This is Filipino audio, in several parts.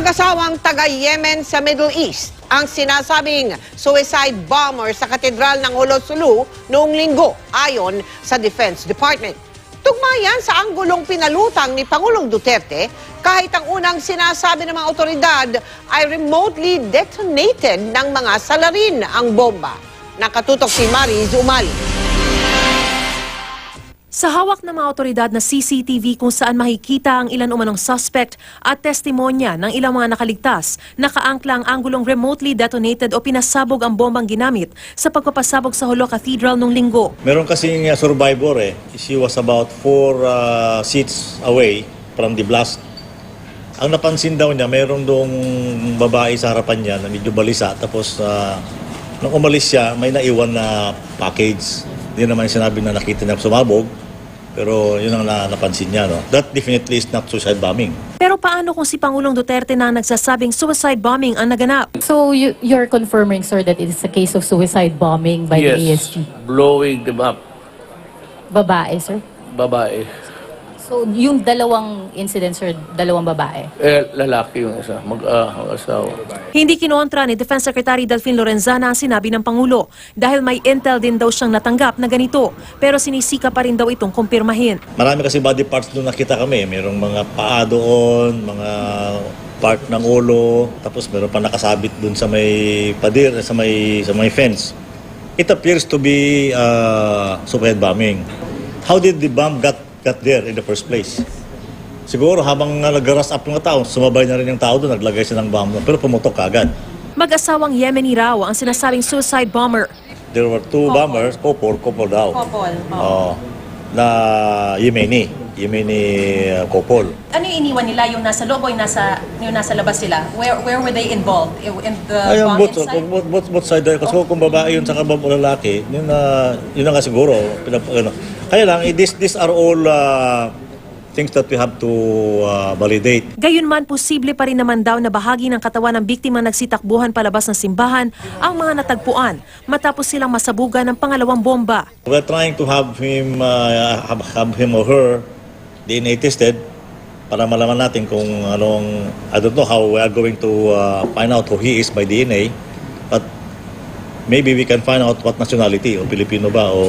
Mag-asawang taga-Yemen sa Middle East ang sinasabing suicide bomber sa Katedral ng Ulosulu noong linggo ayon sa Defense Department. Tugma yan sa anggulong pinalutang ni Pangulong Duterte kahit ang unang sinasabi ng mga otoridad ay remotely detonated ng mga salarin ang bomba. Nakatutok si Mariz Umali. Sa hawak ng mga otoridad na CCTV kung saan makikita ang ilan umanong suspect at testimonya ng ilang mga nakaligtas, nakaangkla ang anggulong remotely detonated o pinasabog ang bombang ginamit sa pagpapasabog sa Jolo Cathedral nung linggo. Meron kasing survivor She was about 4 seats away from the blast. Ang napansin daw niya, meron dong babae sa harapan niya na medyo balisa. Tapos nung umalis siya, may naiwan na package. Hindi naman sinabi na nakita niya sumabog, pero yun ang napansin niya. No? That definitely is not suicide bombing. Pero paano kung si Pangulong Duterte na nagsasabing suicide bombing ang naganap? So you're confirming, sir, that it is a case of suicide bombing by the ASG? Blowing them up. Babae, sir? Babae. So yung dalawang incidents, sir, dalawang babae? Lalaki yung isa, mag-asawa. Hindi kinontra ni Defense Secretary Delfin Lorenzana ang sinabi ng Pangulo dahil may intel din daw siyang natanggap na ganito pero sinisika pa rin daw itong kumpirmahin. Marami kasi body parts doon nakita kami. Merong mga paa doon, mga part ng ulo, tapos meron pa nakasabit doon sa may pader, sa may fence. It appears to be suicide bombing. How did the bomb got there in the first place? Siguro habang nag-rush up yung tao, sumabay na rin yung tao doon, naglagay siya ng bomb, pero pumutok kaagad. Mag-asawang Yemeni raw ang sinasabing suicide bomber. There were 2 bombers, couple daw. Na Yemeni couple. Ano yung iniwan nila? Yung nasa loob o yung nasa labas sila? Where were they involved? In the Ayun, bomb inside? both side. Kasi kung babae yun sa kabab o lalaki, yun na nga siguro. Kaya lang, these are all things that we have to validate. Gayunman, posible pa rin naman daw na bahagi ng katawan ng biktima nagsitakbuhan palabas ng simbahan ang mga natagpuan matapos silang masabugan ng pangalawang bomba. We're trying to have him or her DNA tested para malaman natin kung anong, I don't know how we are going to find out who he is by DNA, but maybe we can find out what nationality, o Pilipino ba o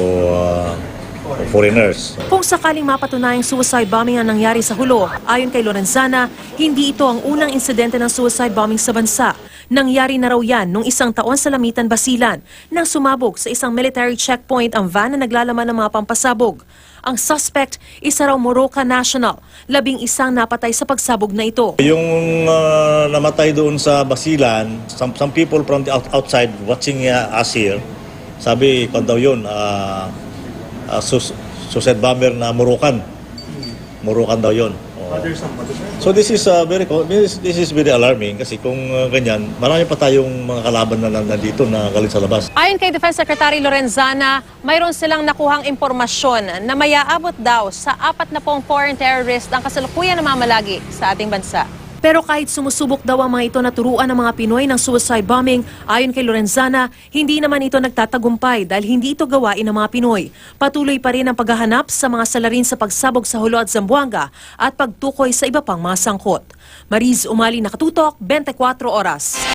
foreigners. Kung sakaling mapatunayang suicide bombing ang nangyari sa Jolo, ayon kay Lorenzana, hindi ito ang unang insidente ng suicide bombing sa bansa. Nangyari na raw yan nung 1 taon sa Lamitan, Basilan, nang sumabog sa isang military checkpoint ang van na naglalaman ng mga pampasabog. Ang suspect, isa raw Moroccan national, 11 napatay sa pagsabog na ito. Yung namatay doon sa Basilan, some people from the outside watching us here, sabi, kung daw yun, suicide bomber na Moroccan daw yun. So this is very alarming kasi kung ganyan, marami pa tayong mga kalaban na nandito na galing sa labas. Ayon kay Defense Secretary Lorenzana, mayroon silang nakuhang impormasyon na mayaabot daw sa 40 foreign terrorists ang kasalukuyan na mamalagi sa ating bansa. Pero kahit sumusubok daw ang mga ito na turuan ng mga Pinoy ng suicide bombing, ayon kay Lorenzana, hindi naman ito nagtatagumpay dahil hindi ito gawain ng mga Pinoy. Patuloy pa rin ang paghahanap sa mga salarin sa pagsabog sa Jolo at Zamboanga at pagtukoy sa iba pang mga sangkot. Mariz Umali, Nakatutok, 24 Oras.